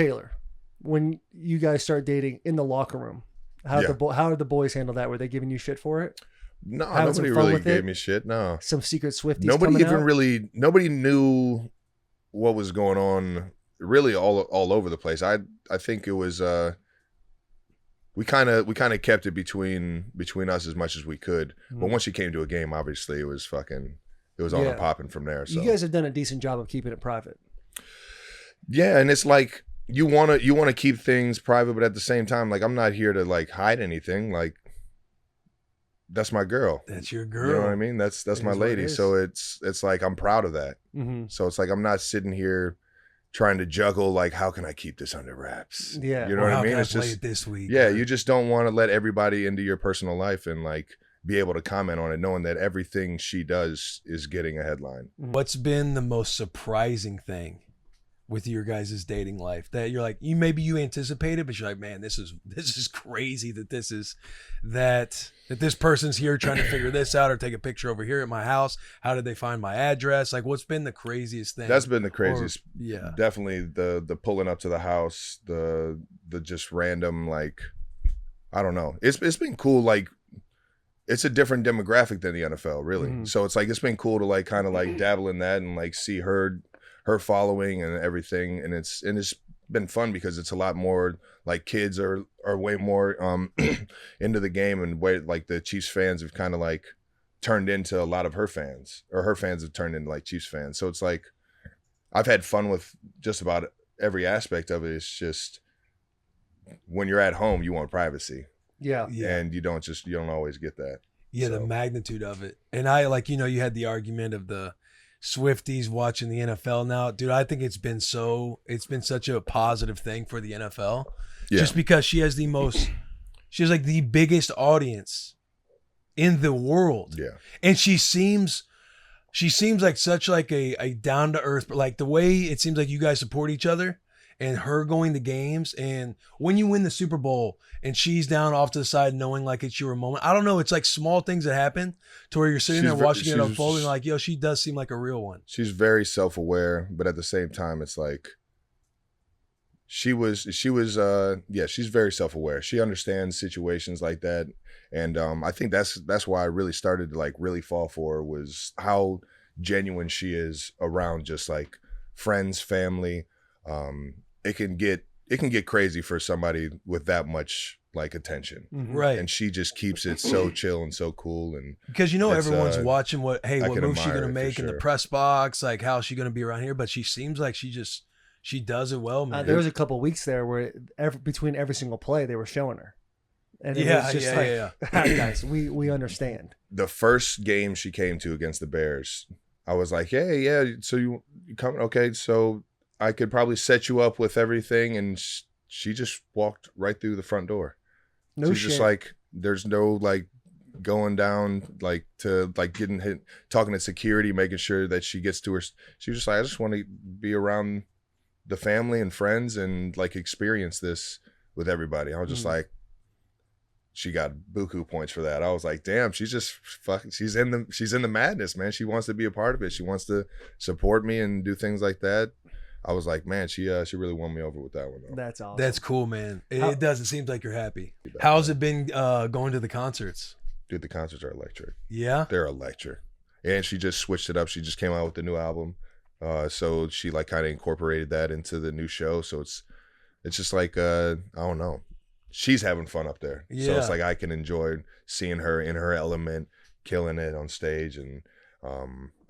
Taylor, when you guys start dating in the locker room, how did the boys handle that? Were they giving you shit for it? No, nobody really gave me shit. No, some secret Swifties. Nobody knew what was going on. Really, all over the place. I think it was. We kind of kept it between us as much as we could. But once she came to a game, obviously it was on and popping from there. So you guys have done a decent job of keeping it private. Yeah, and it's like you want to keep things private, but at the same time, like I'm not here to like hide anything. Like that's my girl. That's your girl. You know what I mean? That's my lady. So it's like I'm proud of that. Mm-hmm. So it's like I'm not sitting here trying to juggle like how can I keep this under wraps? Yeah, you know what I mean? It's just it this week. Yeah, you just don't want to let everybody into your personal life and like be able to comment on it, knowing that everything she does is getting a headline. What's been the most surprising thing with your guys' dating life that you're like, you anticipated, but you're like, man, this is crazy that this person's here trying to figure this out or take a picture over here at my house. How did they find my address? Like, what's been the craziest thing? That's been the craziest. Definitely the pulling up to the house, the just random, like, I don't know. It's been cool. Like, it's a different demographic than the NFL, really. Mm-hmm. So it's like, it's been cool to like kind of like dabble in that and like see her following and everything, and it's been fun because it's a lot more like kids are way more into the game, and way like the Chiefs fans have kind of like turned into a lot of her fans, or her fans have turned into like Chiefs fans. So it's like I've had fun with just about every aspect of it. It's just when you're at home, you want privacy. Yeah. And you don't always get that. Yeah, so. The magnitude of it. And I like, you had the argument of the Swifties watching the NFL now. Dude, I think it's been such a positive thing for the NFL. Yeah. Just because she has like the biggest audience in the world. Yeah. And she seems like such like a down to earth, like the way it seems like you guys support each other. And her going to games, and when you win the Super Bowl and she's down off to the side knowing like it's your moment. I don't know. It's like small things that happen to where you're sitting there watching it unfold and like, yo, she does seem like a real one. She's very self-aware, but at the same time, it's like she's very self-aware. She understands situations like that. And I think that's why I really started to like really fall for her, was how genuine she is around just like friends, family. It can get crazy for somebody with that much like attention, right? And she just keeps it so chill and so cool, and because everyone's watching what move she gonna make in the press box, like how's she gonna be around here? But she seems like she does it well, man. There was a couple of weeks there where between every single play they were showing her, and it was just guys, we understand. The first game she came to against the Bears, I was like, yeah, so you coming? Okay, so I could probably set you up with everything, and she just walked right through the front door. No She's shit. Just like, there's no like going down like to like getting hit, talking to security, making sure that she gets to her. She was just like, I just want to be around the family and friends and like experience this with everybody. I was just like, she got buku points for that. I was like, damn, she's just fucking. She's in the madness, man. She wants to be a part of it. She wants to support me and do things like that. I was like, man, she really won me over with that one, though. That's awesome. That's cool, man. It does. It seems like you're happy. How's it been going to the concerts? Dude, the concerts are electric. Yeah? They're electric. And she just switched it up. She just came out with the new album. So she like kind of incorporated that into the new show. So it's just like, I don't know. She's having fun up there. Yeah. So it's like I can enjoy seeing her in her element, killing it on stage, and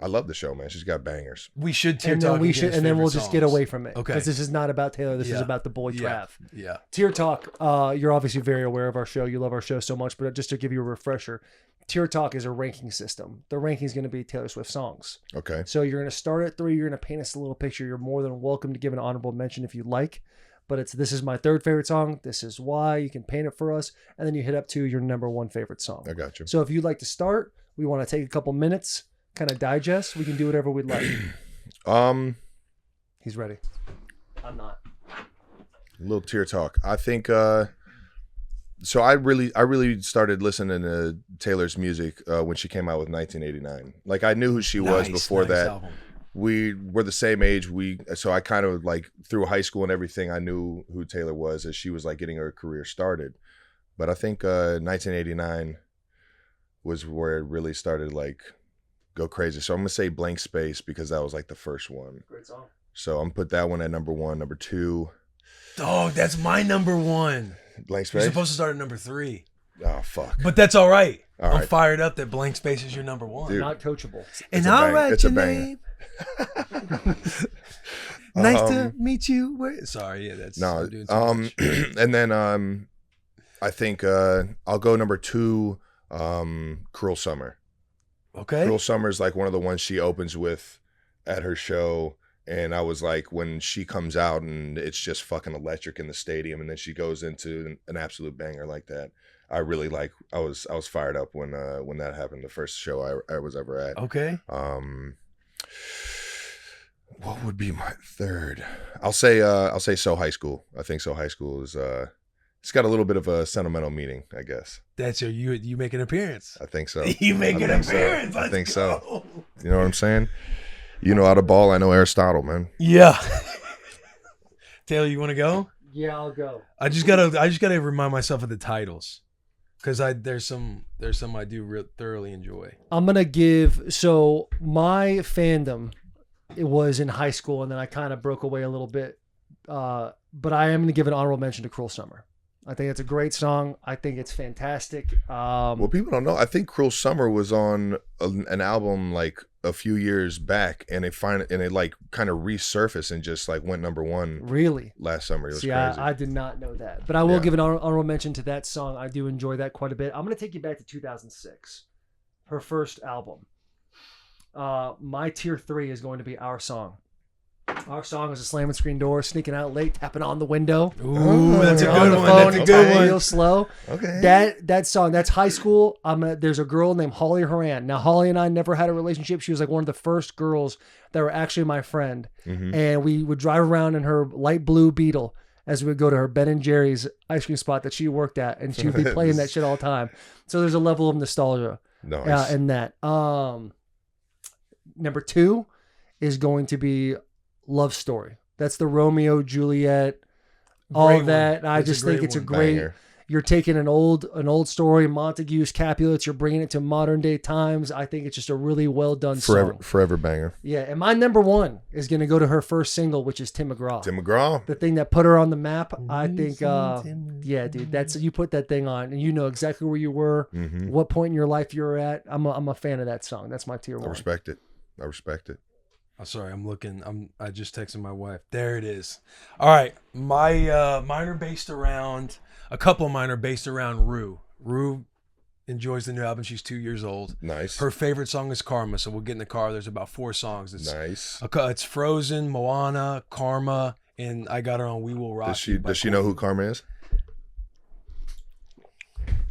I love the show, man. She's got bangers. We should Tear Talk. And then we'll just get away from it. Okay. Because this is not about Taylor. This is about the boy Trav. Yeah. Tear Talk, you're obviously very aware of our show. You love our show so much. But just to give you a refresher, Tear Talk is a ranking system. The ranking is going to be Taylor Swift songs. Okay. So you're going to start at 3. You're going to paint us a little picture. You're more than welcome to give an honorable mention if you'd like. But this is my 3rd favorite song. This is why. You can paint it for us. And then you hit up to your number 1 favorite song. I got you. So if you'd like to start, we want to take a couple minutes, kind of digest. We can do whatever we'd like. He's ready. I'm not. A little Tear Talk. I think so I really started listening to Taylor's music when she came out with 1989. Like I knew who she was before that. Album. we were the same age. So I kind of like through high school and everything, I knew who Taylor was as she was like getting her career started. But I think 1989 was where it really started like go crazy. So I'm gonna say Blank Space because that was like the first one. Great song. So I'm gonna put that one at number 1. Number 2, Dog, that's my number 1. Blank You're Space. supposed to start at number 3. Oh fuck. But that's all right. All I'm right. fired up that Blank Space is your number 1. Dude. Not coachable. And a I'll bang. write It's a your banger. name. Nice to meet you. Sorry, yeah, that's No. I'm doing too much. And then I think I'll go number 2, Cruel Summer. Okay. Cruel Summer is like one of the ones she opens with at her show. And I was like, when she comes out and it's just fucking electric in the stadium, and then she goes into an absolute banger like that. I really like. I was fired up when that happened. The first show I was ever at. Okay. What would be my third? I'll say So High School. I think So High School is it's got a little bit of a sentimental meaning, I guess. That's you make an appearance. I think so. You make an think so. appearance. I think Let's so. go. You know what I'm saying? You know how to ball. I know Aristotle, man. Yeah. Taylor, you want to go? Yeah, I'll go. I just gotta remind myself of the titles, because there's some I do thoroughly enjoy. I'm gonna give. So my fandom, it was in high school, and then I kind of broke away a little bit. But I am gonna give an honorable mention to Cruel Summer. I think it's a great song. I think it's fantastic. Well, people don't know. I think Cruel Summer was on an album like a few years back, and it like kind of resurfaced and just like went number 1 Really? last summer. It was See, crazy. I did not know that. But I will Yeah. give an honorable mention to that song. I do enjoy that quite a bit. I'm going to take you back to 2006, her first album. My tier 3 is going to be Our Song. Our Song is a slamming screen door, sneaking out late, tapping on the window. Ooh, that's a You're on good the one. phone, That's a it's good going one. real slow. Okay. That song, that's high school. There's a girl named Holly Horan. Now, Holly and I never had a relationship. She was like one of the first girls that were actually my friend. Mm-hmm. And we would drive around in her light blue Beetle as we would go to her Ben and Jerry's ice cream spot that she worked at. And she would be playing that shit all the time. So there's a level of nostalgia Nice. in that. Number 2 is going to be Love Story. That's the Romeo, Juliet, all Great of that. one. I That's a just think great it's a one. great. Banger. You're taking an old story, Montague's Capulets. You're bringing it to modern day times. I think it's just a really well done song. Forever banger. Yeah, and my number 1 is going to go to her first single, which is Tim McGraw. Tim McGraw. The thing that put her on the map. I think, yeah, dude, that's you put that thing on, and you know exactly where you were, Mm-hmm. what point in your life you were at. I'm a fan of that song. That's my tier 1. I respect it. Oh, sorry, I'm looking. I just texted my wife. There it is. All right, my mine are based around a couple of mine are based around Rue. Rue enjoys the new album. She's 2 years old. Nice. Her favorite song is Karma. So we'll get in the car. There's about 4 songs. Nice. It's Frozen, Moana, Karma, and I got her on We Will Rock. Does she know who Karma is?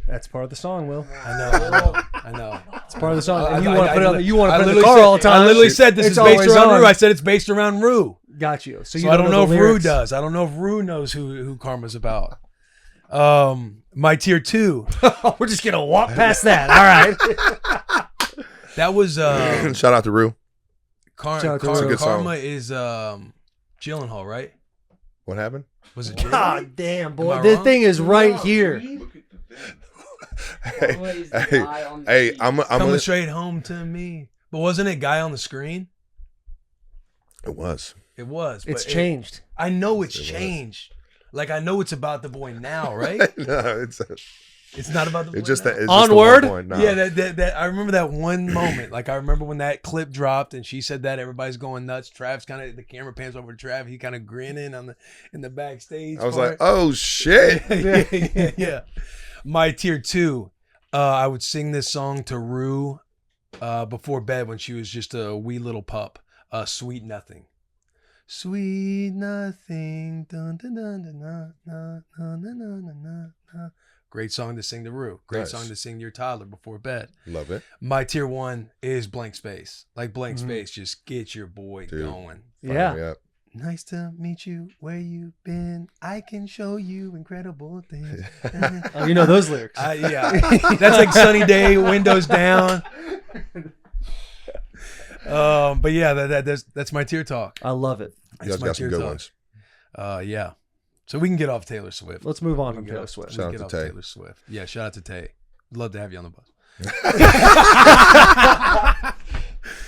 That's part of the song, Will. I know. It's part of the song. And you I- want to I- put it I on. You want to put it in the literally car said- all the time. I literally said this It's is based always around on. Rue. I said it's based around Rue. Got you. So So you I don't know if the Rue lyrics. does. I don't know if Rue knows who Karma's about. My tier 2. We're just gonna walk past that. All right. That was Shout out to Rue. Shout out to Rue. It's a good song. Karma is Gyllenhaal, right? What happened? Was it Gyllenhaal? God damn, Am boy. I This wrong? thing is right here. Hey, I'm Coming gonna. straight home to me. But wasn't it Guy on the Screen? It was. It was. It's but changed. I know it's It was. changed. Like I know it's about the boy now, right? No, It's not about the boy it's just now. that. It's Onward? Just the one point. Nah. Yeah, that I remember that one moment. Like I remember when that clip dropped and she said that everybody's going nuts. Trav's kind of the camera pans over to Trav. He kind of grinning in the backstage. I was part. like, oh shit. yeah. My tier 2, I would sing this song to Rue before bed when she was just a wee little pup. Sweet Nothing. Sweet Nothing. Dun, dun, dun, dun, dun, dun, dun, dun, dun, dun, dun. Great song to sing to Rue. Great Nice. song to sing to your toddler before bed. Love it. My tier 1 is Blank Space. Like Blank Mhm. Space, just get your boy Dude. going. Yeah. Fire me up. Nice to meet you. Where you been? I can show you incredible things. Oh, you know those lyrics. Yeah, that's like sunny day, windows down. But yeah, that's my tier talk. I love it. You guys got some good ones. Yeah. So we can get off Taylor Swift. Let's move on from Taylor Swift. Shout out to Tay. Taylor Swift. Yeah, shout out to Tay. Love to have you on the bus.